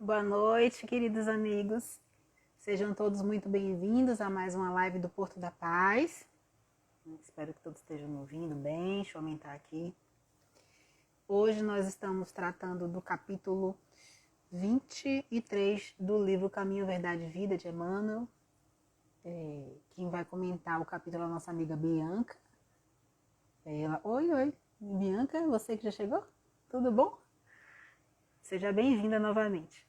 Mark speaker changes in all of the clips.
Speaker 1: Boa noite, queridos amigos. Sejam todos muito bem-vindos a mais uma live do Porto da Paz. Espero que todos estejam me ouvindo bem. Deixa eu aumentar aqui. Hoje nós estamos tratando do capítulo 23 do livro Caminho, Verdade e Vida, de Emmanuel. Quem vai comentar o capítulo é a nossa amiga Bianca. Oi, Bianca, você que já chegou? Tudo bom? Seja bem-vinda novamente.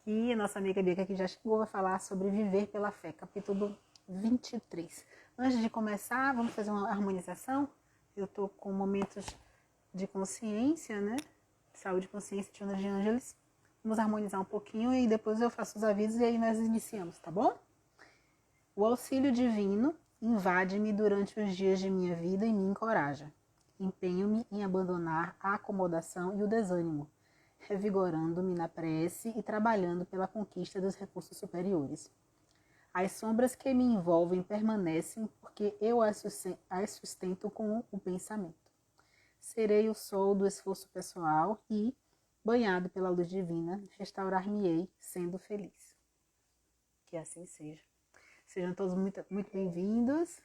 Speaker 1: E a nossa amiga Bianca que já chegou vai falar sobre viver pela fé, capítulo 23. Antes de começar, vamos fazer uma harmonização. Eu estou com momentos de consciência, né? Saúde e consciência de Ana de Ângeles. Vamos harmonizar um pouquinho e depois eu faço os avisos e aí nós iniciamos, tá bom? O auxílio divino invade-me durante os dias de minha vida e me encoraja. Empenho-me em abandonar a acomodação e o desânimo, revigorando-me na prece e trabalhando pela conquista dos recursos superiores. As sombras que me envolvem permanecem porque eu as sustento com o pensamento. Serei o sol do esforço pessoal e, banhado pela luz divina, restaurar-me-ei sendo feliz. Que assim seja. Sejam todos muito, muito bem-vindos.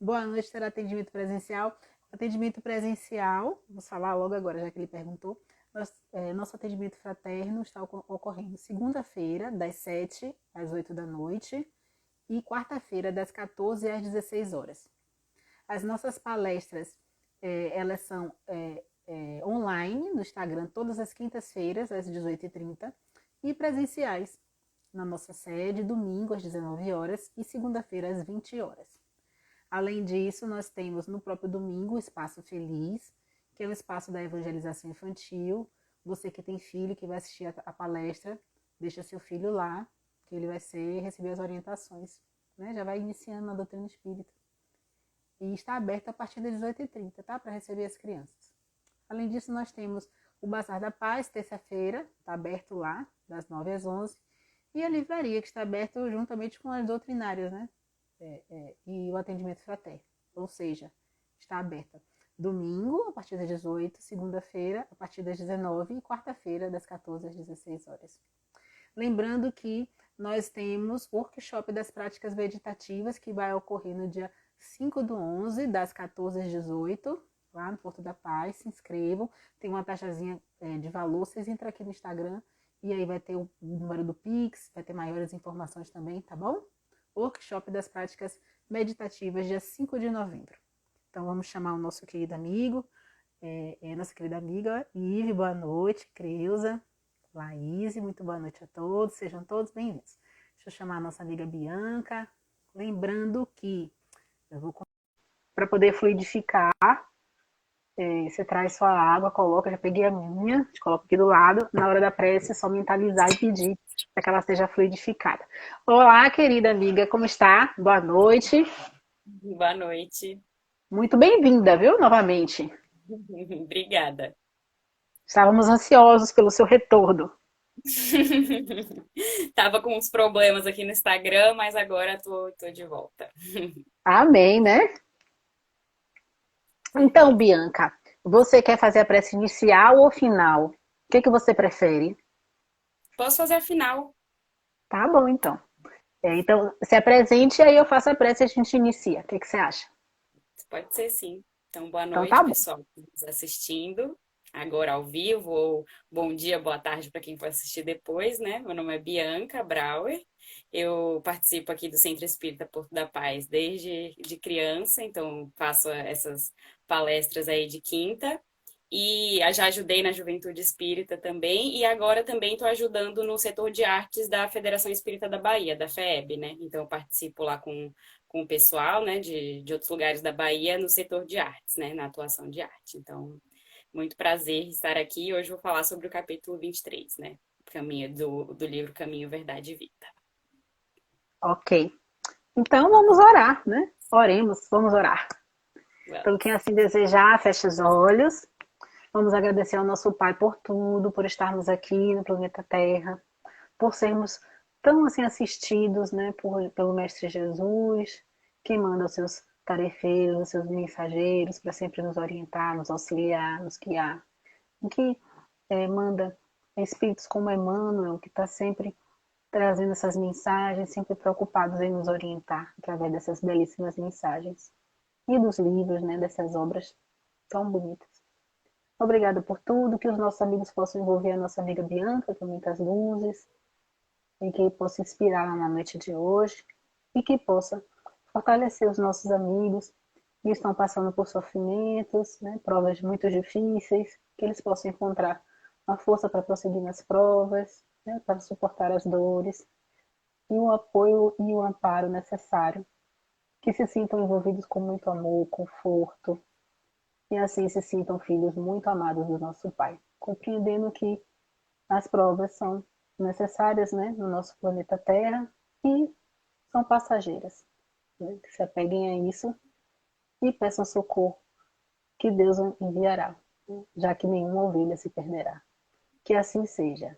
Speaker 1: Boa noite, terá atendimento presencial. Atendimento presencial, vamos falar logo agora, já que ele perguntou. Nosso atendimento fraterno está ocorrendo segunda-feira, das 7 às 8 da noite, e quarta-feira, das 14 às 16 horas. As nossas palestras, elas são online, no Instagram, todas as quintas-feiras, às 18h30, e presenciais, na nossa sede, domingo, às 19 horas, e segunda-feira, às 20 horas. Além disso, nós temos no próprio domingo o Espaço Feliz, que é um espaço da evangelização infantil. Você que tem filho, que vai assistir a palestra, deixa seu filho lá, que ele vai receber as orientações. Né? Já vai iniciando na doutrina espírita. E está aberto a partir das 18h30, tá? Para receber as crianças. Além disso, nós temos o Bazar da Paz, terça-feira, está aberto lá, das 9 às 11. E a livraria, que está aberto juntamente com as doutrinárias, né? E o atendimento fraterno. Ou seja, está aberta domingo, a partir das 18, segunda-feira, a partir das 19 e quarta-feira, das 14 às 16 horas. Lembrando que nós temos o workshop das práticas meditativas, que vai ocorrer no dia 5/11, das 14 às 18, lá no Porto da Paz. Se inscrevam, tem uma taxazinha de valor, vocês entram aqui no Instagram e aí vai ter o número do Pix, vai ter maiores informações também, tá bom? Workshop das práticas meditativas, dia 5 de novembro. Então vamos chamar o nosso querido amigo, nossa querida amiga Ive, boa noite, Creuza, Laís, muito boa noite a todos, sejam todos bem-vindos. Deixa eu chamar a nossa amiga Bianca, lembrando que eu vou para poder fluidificar, você traz sua água, coloca, já peguei a minha, coloco aqui do lado, na hora da prece é só mentalizar e pedir para que ela seja fluidificada. Olá, querida amiga, como está? Boa noite.
Speaker 2: Boa noite.
Speaker 1: Muito bem-vinda, viu, novamente.
Speaker 2: Obrigada.
Speaker 1: Estávamos ansiosos pelo seu retorno.
Speaker 2: Tava com uns problemas aqui no Instagram, mas agora tô de volta.
Speaker 1: Amém, né? Então, Bianca, você quer fazer a prece inicial ou final? O que você prefere?
Speaker 2: Posso fazer a final?
Speaker 1: Tá bom, então. Então, se apresente e aí eu faço a prece e a gente inicia. O que você acha?
Speaker 2: Pode ser sim. Então, boa
Speaker 1: Então, tá
Speaker 2: noite,
Speaker 1: bom.
Speaker 2: pessoal que está assistindo agora ao vivo, ou bom dia, boa tarde para quem for assistir depois, né? Meu nome é Bianca Brauer. Eu participo aqui do Centro Espírita Porto da Paz desde de criança, então faço essas palestras aí de quinta. E já ajudei na Juventude Espírita também, e agora também estou ajudando no setor de artes da Federação Espírita da Bahia, da FEB, né? Então eu participo lá com o pessoal, né, de outros lugares da Bahia no setor de artes, né, na atuação de arte. Então, muito prazer estar aqui. Hoje vou falar sobre o capítulo 23, né, caminho do livro Caminho, Verdade e Vida.
Speaker 1: Ok. Então, vamos orar, né? Oremos, vamos orar. Pelo quem
Speaker 2: Vamos.
Speaker 1: assim desejar, feche os olhos. Vamos agradecer ao nosso Pai por tudo, por estarmos aqui no planeta Terra, por sermos tão assim assistidos, né, pelo Mestre Jesus, que manda os seus tarefeiros, os seus mensageiros para sempre nos orientar, nos auxiliar, nos guiar, que manda espíritos como Emmanuel, que está sempre trazendo essas mensagens, sempre preocupados em nos orientar através dessas belíssimas mensagens. E dos livros, né, dessas obras tão bonitas. Obrigada por tudo, que os nossos amigos possam envolver a nossa amiga Bianca com muitas luzes, e que possa inspirá-la na noite de hoje, e que possa fortalecer os nossos amigos que estão passando por sofrimentos, né, provas muito difíceis, que eles possam encontrar a força para prosseguir nas provas, né, para suportar as dores, e o apoio e o amparo necessário, que se sintam envolvidos com muito amor, conforto, e assim se sintam filhos muito amados do nosso Pai, compreendendo que as provas são necessárias, né, no nosso planeta Terra e são passageiras. Né? Se apeguem a isso e peçam socorro, que Deus enviará, já que nenhuma ovelha se perderá. Que assim seja.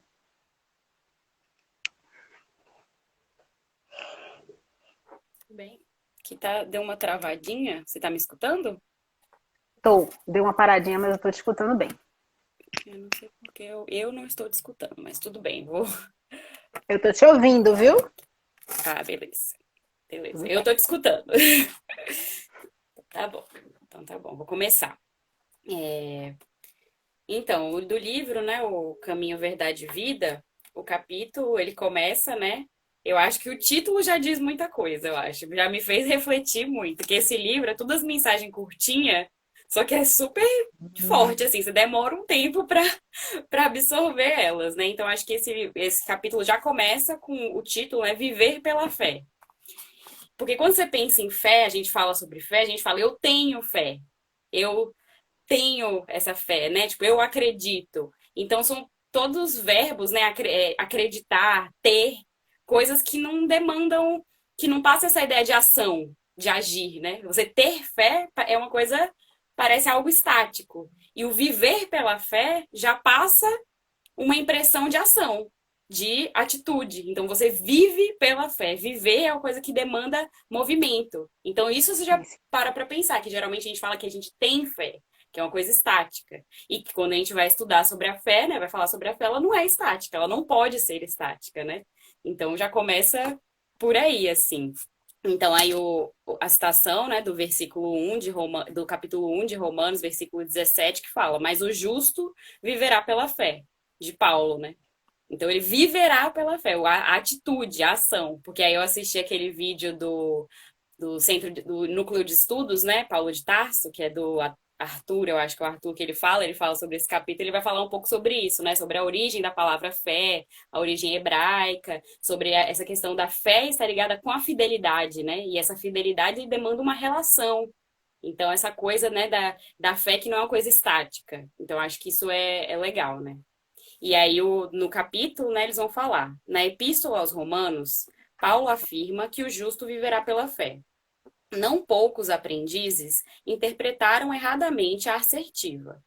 Speaker 2: Bem, que deu uma travadinha. Você tá me escutando?
Speaker 1: Deu uma paradinha, mas eu tô te escutando bem.
Speaker 2: Eu não sei porque eu não estou te escutando, mas tudo bem, vou.
Speaker 1: Eu tô te ouvindo, viu?
Speaker 2: Ah, beleza. Beleza.
Speaker 1: Tudo
Speaker 2: Eu
Speaker 1: bem.
Speaker 2: tô te escutando. Tá bom. Então tá bom, vou começar. Então, o do livro, né, o Caminho, Verdade e Vida, o capítulo, ele começa, né? Eu acho que o título já diz muita coisa, eu acho. Já me fez refletir muito, que esse livro é todas mensagens curtinhas, só que é super forte, assim, você demora um tempo para absorver elas, né? Então, acho que esse capítulo já começa com o título, né, Viver pela Fé. Porque quando você pensa em fé, a gente fala sobre fé, a gente fala, eu tenho fé. Eu tenho essa fé, né? Tipo, eu acredito. Então são todos verbos, né? Acreditar, ter, coisas que não demandam, que não passa essa ideia de ação, de agir, né? Você ter fé é uma coisa, parece algo estático. E o viver pela fé já passa uma impressão de ação, de atitude. Então você vive pela fé. Viver é uma coisa que demanda movimento. Então isso você já para pensar, que geralmente a gente fala que a gente tem fé, que é uma coisa estática. E que quando a gente vai estudar sobre a fé, né, vai falar sobre a fé, ela não é estática, ela não pode ser estática, né? Então já começa por aí, assim. Então, aí a citação, né, do versículo 1 do capítulo 1 de Romanos, versículo 17, que fala: Mas o justo viverá pela fé, de Paulo, né? Então, ele viverá pela fé, a atitude, a ação. Porque aí eu assisti aquele vídeo do centro do núcleo de estudos, né, Paulo de Tarso, que é do Arthur, eu acho que é o Arthur que ele fala sobre esse capítulo, ele vai falar um pouco sobre isso, né, sobre a origem da palavra fé, a origem hebraica, sobre essa questão da fé estar ligada com a fidelidade, né, e essa fidelidade demanda uma relação. Então, essa coisa, né, da fé que não é uma coisa estática. Então, acho que isso é legal, né. E aí, no capítulo, né, eles vão falar. Na Epístola aos Romanos, Paulo afirma que o justo viverá pela fé. Não poucos aprendizes interpretaram erradamente a assertiva.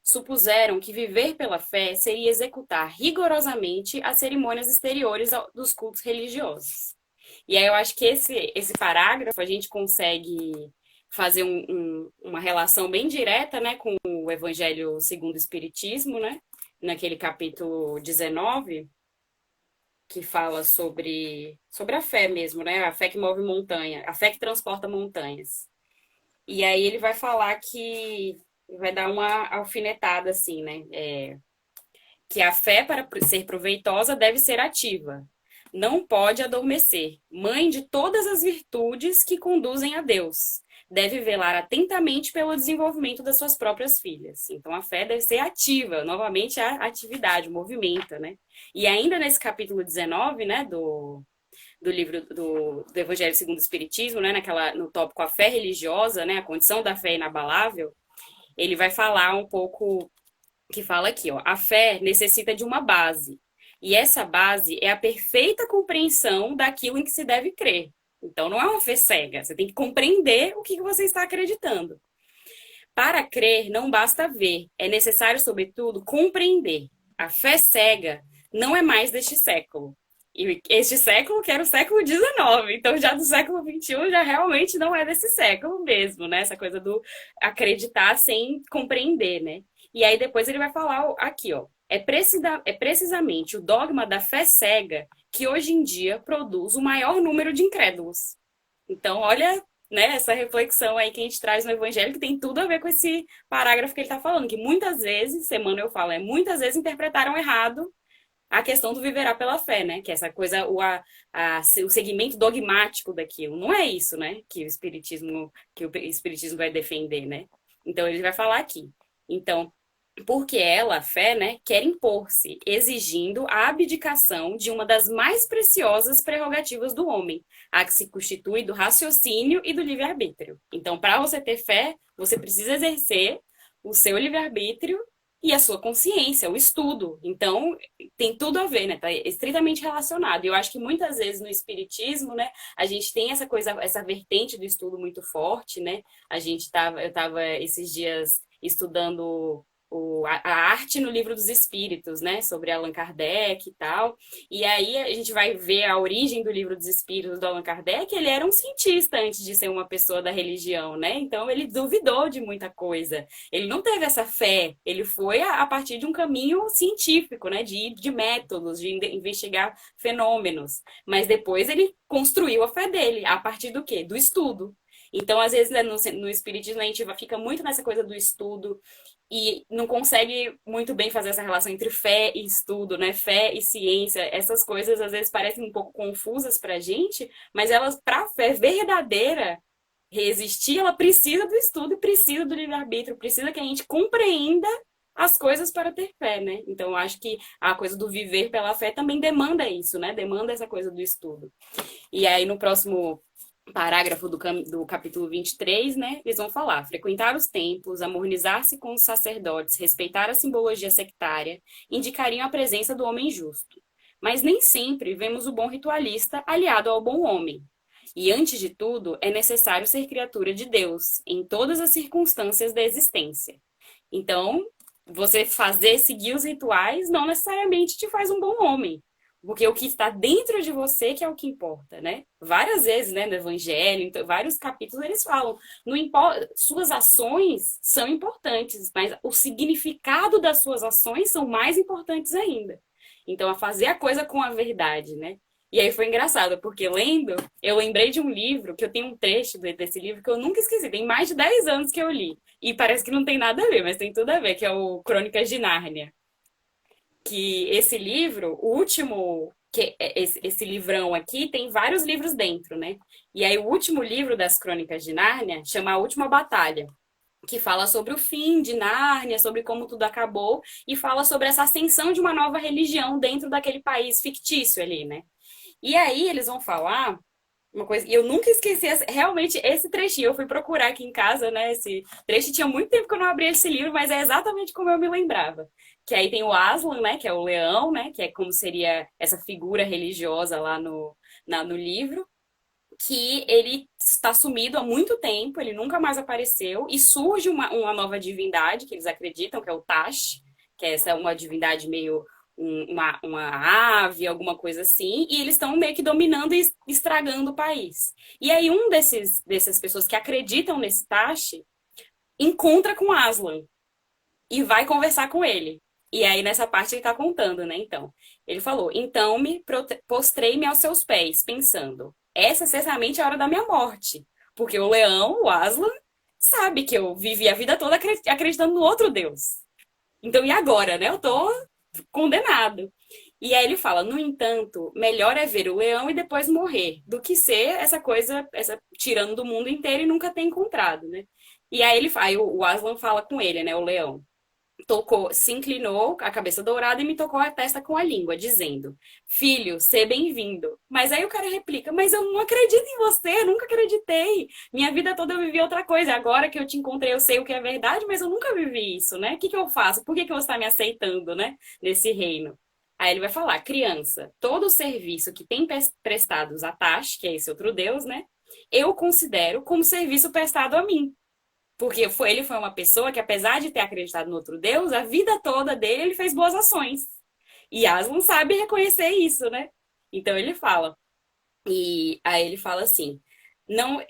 Speaker 2: Supuseram que viver pela fé seria executar rigorosamente as cerimônias exteriores dos cultos religiosos. E aí eu acho que esse parágrafo a gente consegue fazer uma relação bem direta, né, com o Evangelho segundo o Espiritismo, né? Naquele capítulo 19, que fala sobre a fé mesmo, né? A fé que move montanha, a fé que transporta montanhas. E aí ele vai falar que vai dar uma alfinetada assim, né? Que a fé, para ser proveitosa, deve ser ativa. Não pode adormecer. Mãe de todas as virtudes que conduzem a Deus. Deve velar atentamente pelo desenvolvimento das suas próprias filhas. Então, a fé deve ser ativa. Novamente, a atividade, o movimento, né? E ainda nesse capítulo 19, né, do livro do Evangelho segundo o Espiritismo, né, no tópico a fé religiosa, né, a condição da fé inabalável, ele vai falar um pouco, que fala aqui, ó, a fé necessita de uma base. E essa base é a perfeita compreensão daquilo em que se deve crer. Então, não é uma fé cega. Você tem que compreender o que você está acreditando. Para crer, não basta ver. É necessário, sobretudo, compreender. A fé cega não é mais deste século. E este século que era o século XIX. Então, já do século XXI, já realmente não é desse século mesmo, né? Essa coisa do acreditar sem compreender, né? E aí, depois ele vai falar aqui, ó. É precisamente o dogma da fé cega que hoje em dia produz o maior número de incrédulos. Então, olha, né, essa reflexão aí que a gente traz no Evangelho, que tem tudo a ver com esse parágrafo que ele está falando, que muitas vezes, semana eu falo, muitas vezes interpretaram errado a questão do viverá pela fé, né? Que é essa coisa, o segmento dogmático daquilo. Não é isso, né? Que o Espiritismo vai defender, né? Então, ele vai falar aqui. Então, porque ela, a fé, né, quer impor-se, exigindo a abdicação de uma das mais preciosas prerrogativas do homem, a que se constitui do raciocínio e do livre-arbítrio. Então, para você ter fé, você precisa exercer o seu livre-arbítrio e a sua consciência, o estudo. Então, tem tudo a ver, né? Tá estritamente relacionado. E eu acho que muitas vezes no espiritismo, né, a gente tem essa coisa, essa vertente do estudo muito forte, né? Eu estava esses dias estudando a arte no livro dos espíritos, né? Sobre Allan Kardec e tal. E aí a gente vai ver a origem do livro dos espíritos do Allan Kardec. Ele era um cientista antes de ser uma pessoa da religião, né? Então ele duvidou de muita coisa. Ele não teve essa fé. Ele foi a partir de um caminho científico, né? De métodos, de investigar fenômenos. Mas depois ele construiu a fé dele. A partir do quê? Do estudo. Então, às vezes, né, no espiritismo, a gente fica muito nessa coisa do estudo e não consegue muito bem fazer essa relação entre fé e estudo, né? Fé e ciência. Essas coisas, às vezes, parecem um pouco confusas pra gente, mas elas, pra fé verdadeira resistir, ela precisa do estudo e precisa do livre-arbítrio, precisa que a gente compreenda as coisas para ter fé, né? Então, eu acho que a coisa do viver pela fé também demanda isso, né? Demanda essa coisa do estudo. E aí, no próximo parágrafo do capítulo 23, né, eles vão falar: frequentar os templos, harmonizar-se com os sacerdotes, respeitar a simbologia sectária, indicariam a presença do homem justo. Mas nem sempre vemos o bom ritualista aliado ao bom homem. E, antes de tudo, é necessário ser criatura de Deus, em todas as circunstâncias da existência. Então, você seguir os rituais, não necessariamente te faz um bom homem. Porque o que está dentro de você que é o que importa, né? Várias vezes, né, no Evangelho, em vários capítulos, eles falam, não importa, suas ações são importantes, mas o significado das suas ações são mais importantes ainda. Então, a fazer a coisa com a verdade, né? E aí foi engraçado, porque lendo, eu lembrei de um livro, que eu tenho um trecho desse livro que eu nunca esqueci, tem mais de 10 anos que eu li. E parece que não tem nada a ver, mas tem tudo a ver, que é o Crônicas de Nárnia. Que esse livro, o último, esse livrão aqui, tem vários livros dentro, né? E aí o último livro das Crônicas de Nárnia chama A Última Batalha, que fala sobre o fim de Nárnia, sobre como tudo acabou, e fala sobre essa ascensão de uma nova religião dentro daquele país fictício ali, né? E aí eles vão falar uma coisa, e eu nunca esqueci realmente esse trechinho. Eu fui procurar aqui em casa, né? Esse trecho tinha muito tempo que eu não abri esse livro, mas é exatamente como eu me lembrava. Que aí tem o Aslan, né? Que é o leão, né? Que é como seria essa figura religiosa lá no livro. Que ele está sumido há muito tempo, ele nunca mais apareceu, e surge uma nova divindade que eles acreditam, que é o Tash, que é uma divindade meio uma ave, alguma coisa assim, e eles estão meio que dominando e estragando o país. E aí dessas pessoas que acreditam nesse Tash encontra com Aslan e vai conversar com ele. E aí nessa parte ele está contando, né? Então, ele falou: então postrei-me aos seus pés, pensando, essa é certamente a hora da minha morte, porque o leão, o Aslan, sabe que eu vivi a vida toda acreditando no outro Deus. Então, e agora, né? Eu tô condenado. E aí ele fala: no entanto, melhor é ver o leão e depois morrer, do que ser essa coisa, essa tirando do mundo inteiro e nunca ter encontrado, né? E aí o Aslan fala com ele, né? O leão se inclinou a cabeça dourada e me tocou a testa com a língua, dizendo: filho, seja bem-vindo. Mas aí o cara replica: mas eu não acredito em você, eu nunca acreditei. Minha vida toda eu vivi outra coisa. Agora que eu te encontrei, eu sei o que é verdade, mas eu nunca vivi isso, né? O que eu faço? Por que você está me aceitando, né? Nesse reino. Aí ele vai falar: criança, todo o serviço que tem prestado a Tash, que é esse outro deus, né? Eu considero como serviço prestado a mim. Porque ele foi uma pessoa que, apesar de ter acreditado no outro Deus, a vida toda dele ele fez boas ações. E Aslan sabe reconhecer isso, né? Então ele fala. E aí ele fala assim: não,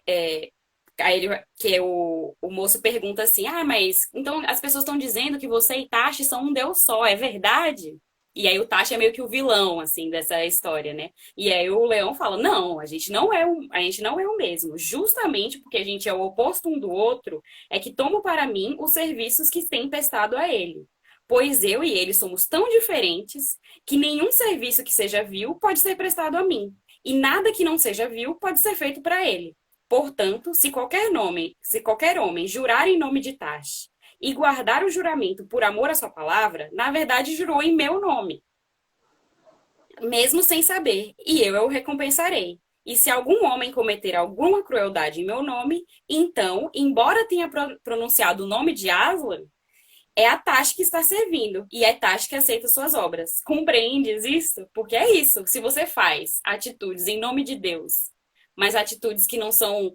Speaker 2: Aí que o moço pergunta assim: ah, mas então as pessoas estão dizendo que você e Tashi são um Deus só, é verdade? E aí o Tashi é meio que o vilão, assim, dessa história, né? E aí o leão fala: não, a gente não é o mesmo. Justamente porque a gente é o oposto um do outro, é que tomo para mim os serviços que têm prestado a ele. Pois eu e ele somos tão diferentes que nenhum serviço que seja vil pode ser prestado a mim. E nada que não seja vil pode ser feito para ele. Portanto, se qualquer homem jurar em nome de Tash e guardar o juramento por amor à sua palavra, na verdade jurou em meu nome, mesmo sem saber, e eu o recompensarei. E se algum homem cometer alguma crueldade em meu nome, então, embora tenha pronunciado o nome de Aslan, é a Tash que está servindo, e é Tash que aceita suas obras. Compreendes isso? Porque é isso. Se você faz atitudes em nome de Deus, mas atitudes que não são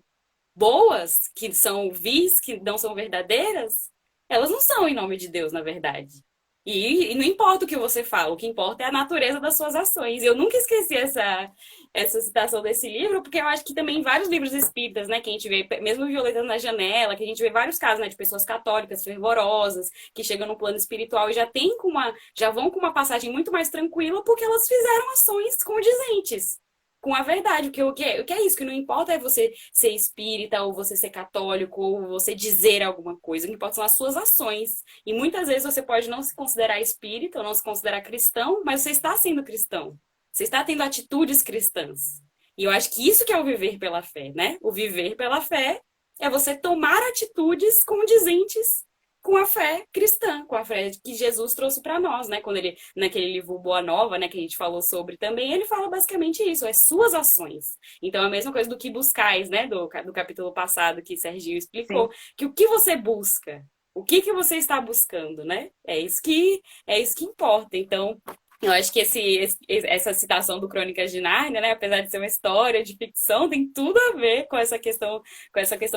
Speaker 2: boas, que são vis, que não são verdadeiras, elas não são em nome de Deus, na verdade. E não importa o que você fala, o que importa é a natureza das suas ações. Eu nunca esqueci essa citação desse livro, porque eu acho que também em vários livros espíritas, né, que a gente vê, mesmo Violeta na Janela, que a gente vê vários casos, né, de pessoas católicas, fervorosas, que chegam no plano espiritual e já vão com uma passagem muito mais tranquila, porque elas fizeram ações condizentes com a verdade. O que é isso? Que não importa é você ser espírita, ou você ser católico, ou você dizer alguma coisa. O que importa são as suas ações. E muitas vezes você pode não se considerar espírita, ou não se considerar cristão, mas você está sendo cristão. Você está tendo atitudes cristãs. E eu acho que isso que é o viver pela fé, né? O viver pela fé é você tomar atitudes condizentes com a fé cristã, com a fé que Jesus trouxe para nós, né? Quando ele, naquele livro Boa Nova, né, que a gente falou sobre também, ele fala basicamente isso, é suas ações. Então, é a mesma coisa do que buscais, né, do capítulo passado que Serginho explicou,
Speaker 1: Sim.
Speaker 2: que o que você busca? O que você está buscando, né? É isso que importa. Então, eu acho que essa citação do Crônicas de Nárnia, né, apesar de ser uma história de ficção, tem tudo a ver com essa questão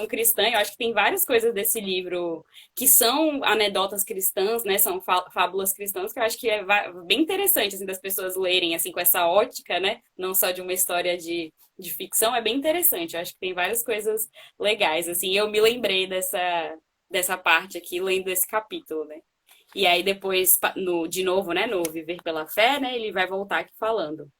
Speaker 2: cristã. Eu acho que tem várias coisas desse livro que são anedotas cristãs, né, são fábulas cristãs, que eu acho que é bem interessante, assim, das pessoas lerem, assim, com essa ótica, né, não só de uma história de ficção, é bem interessante. Eu acho que tem várias coisas legais, assim. Eu me lembrei dessa parte aqui, lendo esse capítulo, né. E aí depois, de novo, né, no Viver pela Fé, né, ele vai voltar aqui falando.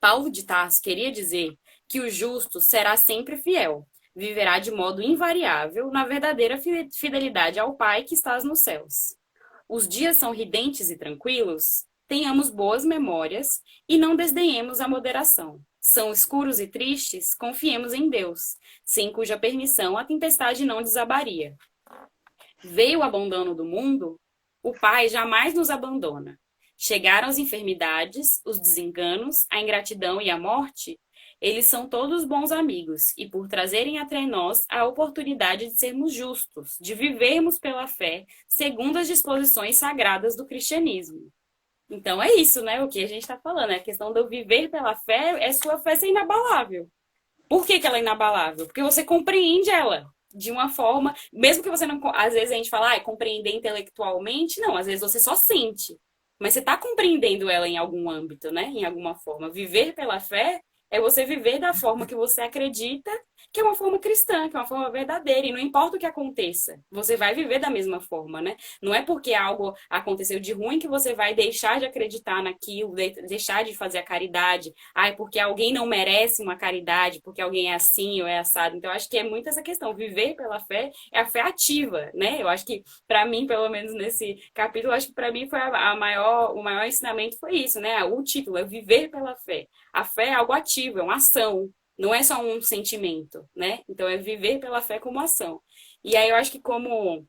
Speaker 2: Paulo de Tarso queria dizer que o justo será sempre fiel, viverá de modo invariável na verdadeira fidelidade ao Pai que estás nos céus. Os dias são ridentes e tranquilos, tenhamos boas memórias e não desdenhemos a moderação. São escuros e tristes, confiemos em Deus, sem cuja permissão a tempestade não desabaria. Veio o abandono do mundo, o Pai jamais nos abandona. Chegaram as enfermidades, os desenganos, a ingratidão e a morte, eles são todos bons amigos e por trazerem até nós a oportunidade de sermos justos, de vivermos pela fé, segundo as disposições sagradas do cristianismo. Então é isso, né? O que a gente está falando, é a questão do viver pela fé, é sua fé ser inabalável. Por que ela é inabalável? Porque você compreende ela de uma forma, mesmo que você não, às vezes a gente fala, compreender intelectualmente, não, às vezes você só sente, mas você está compreendendo ela em algum âmbito, né? Em alguma forma. Viver pela fé é você viver da forma que você acredita, que é uma forma cristã, que é uma forma verdadeira, e não importa o que aconteça, você vai viver da mesma forma, né? Não é porque algo aconteceu de ruim que você vai deixar de acreditar naquilo, deixar de fazer a caridade. É porque alguém não merece uma caridade, porque alguém é assim ou é assado. Então, eu acho que é muito essa questão. Viver pela fé é a fé ativa, né? Eu acho que, para mim, pelo menos nesse capítulo, eu acho que para mim foi o maior ensinamento foi isso, né? O título é viver pela fé. A fé é algo ativo, é uma ação. Não é só um sentimento, né? Então, é viver pela fé como ação. E aí, eu acho que como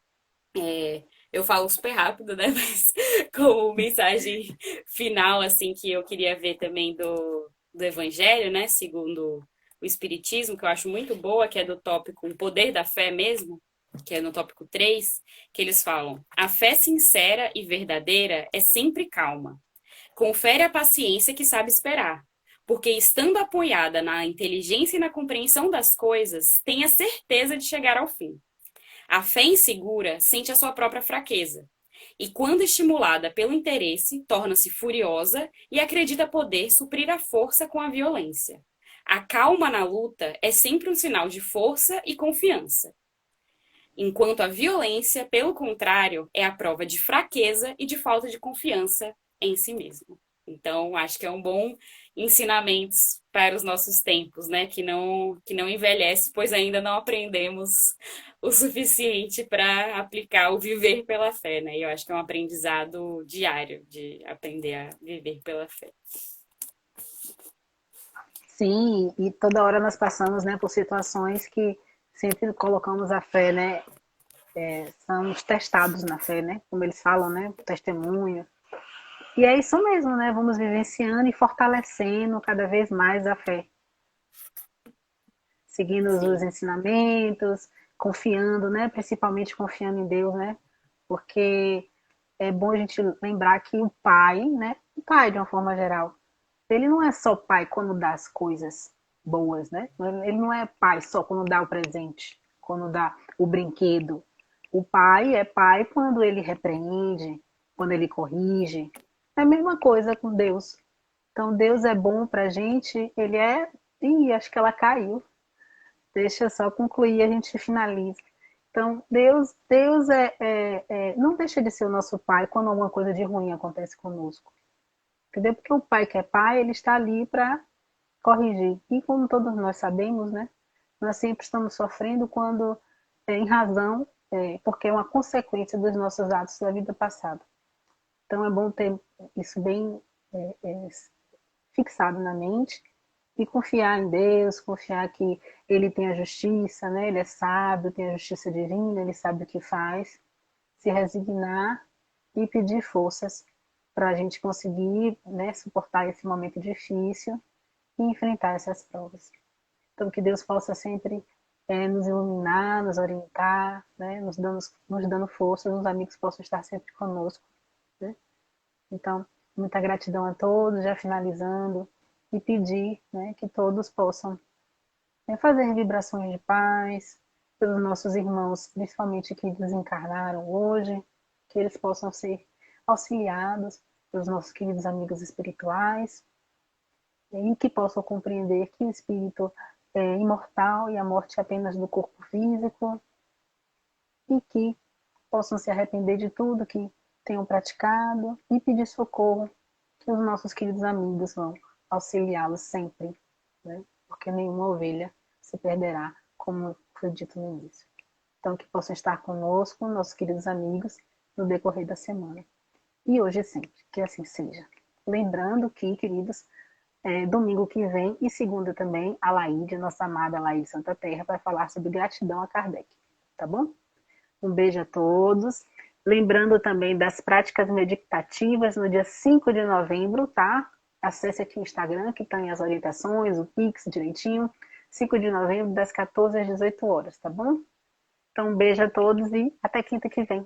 Speaker 2: eu falo super rápido, né? Mas como mensagem final, assim, que eu queria ver também do Evangelho, né? Segundo o Espiritismo, que eu acho muito boa, que é do tópico O Poder da Fé mesmo, que é no tópico 3, que eles falam: a fé sincera e verdadeira é sempre calma. Confere a paciência que sabe esperar. Porque estando apoiada na inteligência e na compreensão das coisas, tem a certeza de chegar ao fim. A fé insegura sente a sua própria fraqueza. E quando estimulada pelo interesse, torna-se furiosa e acredita poder suprir a força com a violência. A calma na luta é sempre um sinal de força e confiança, enquanto a violência, pelo contrário, é a prova de fraqueza e de falta de confiança em si mesmo. Então, acho que é um bom ensinamento para os nossos tempos, né? Que não envelhece, pois ainda não aprendemos o suficiente para aplicar o viver pela fé, né? E eu acho que é um aprendizado diário de aprender a viver pela fé.
Speaker 1: Sim, e toda hora nós passamos, né, por situações que sempre colocamos a fé, né, somos testados na fé, né, como eles falam, né, testemunho. E é isso mesmo, né, vamos vivenciando e fortalecendo cada vez mais a fé, seguindo os
Speaker 2: Sim,
Speaker 1: ensinamentos, confiando, né, principalmente confiando em Deus, né, porque é bom a gente lembrar que o pai, né, o pai de uma forma geral, ele não é só pai quando dá as coisas boas, né? Ele não é pai só quando dá o presente, quando dá o brinquedo. O pai é pai quando ele repreende, quando ele corrige. É a mesma coisa com Deus. Então Deus é bom pra gente, ele é. Ih, acho que ela caiu. Deixa eu só concluir e a gente finaliza. Então, Deus não deixa de ser o nosso pai quando alguma coisa de ruim acontece conosco. Entendeu? Porque o pai que é pai, ele está ali para corrigir. E como todos nós sabemos, né? Nós sempre estamos sofrendo quando, em razão, porque é uma consequência dos nossos atos da vida passada. Então é bom ter isso bem é, é, fixado na mente e confiar em Deus, confiar que Ele tem a justiça, né? Ele é sábio, tem a justiça divina, Ele sabe o que faz, se resignar e pedir forças para a gente conseguir, né, suportar esse momento difícil e enfrentar essas provas. Então, que Deus possa sempre nos iluminar, nos orientar, né, nos dando forças, os amigos possam estar sempre conosco. Né? Então, muita gratidão a todos, já finalizando, e pedir, né, que todos possam fazer vibrações de paz pelos nossos irmãos, principalmente que desencarnaram hoje, que eles possam ser auxiliados pelos nossos queridos amigos espirituais e que possam compreender que o espírito é imortal e a morte é apenas do corpo físico e que possam se arrepender de tudo que tenham praticado e pedir socorro, que os nossos queridos amigos vão auxiliá-los sempre, né? Porque nenhuma ovelha se perderá, como foi dito no início. Então, que possam estar conosco, nossos queridos amigos, no decorrer da semana. E hoje sempre, que assim seja. Lembrando que, queridos, domingo que vem e segunda também, a Laíde, nossa amada Laíde Santa Terra, vai falar sobre gratidão a Kardec. Tá bom? Um beijo a todos. Lembrando também das práticas meditativas no dia 5 de novembro, tá? Acesse aqui o Instagram, que tem as orientações, o Pix direitinho. 5 de novembro, das 14 às 18 horas, tá bom? Então, um beijo a todos e até quinta que vem.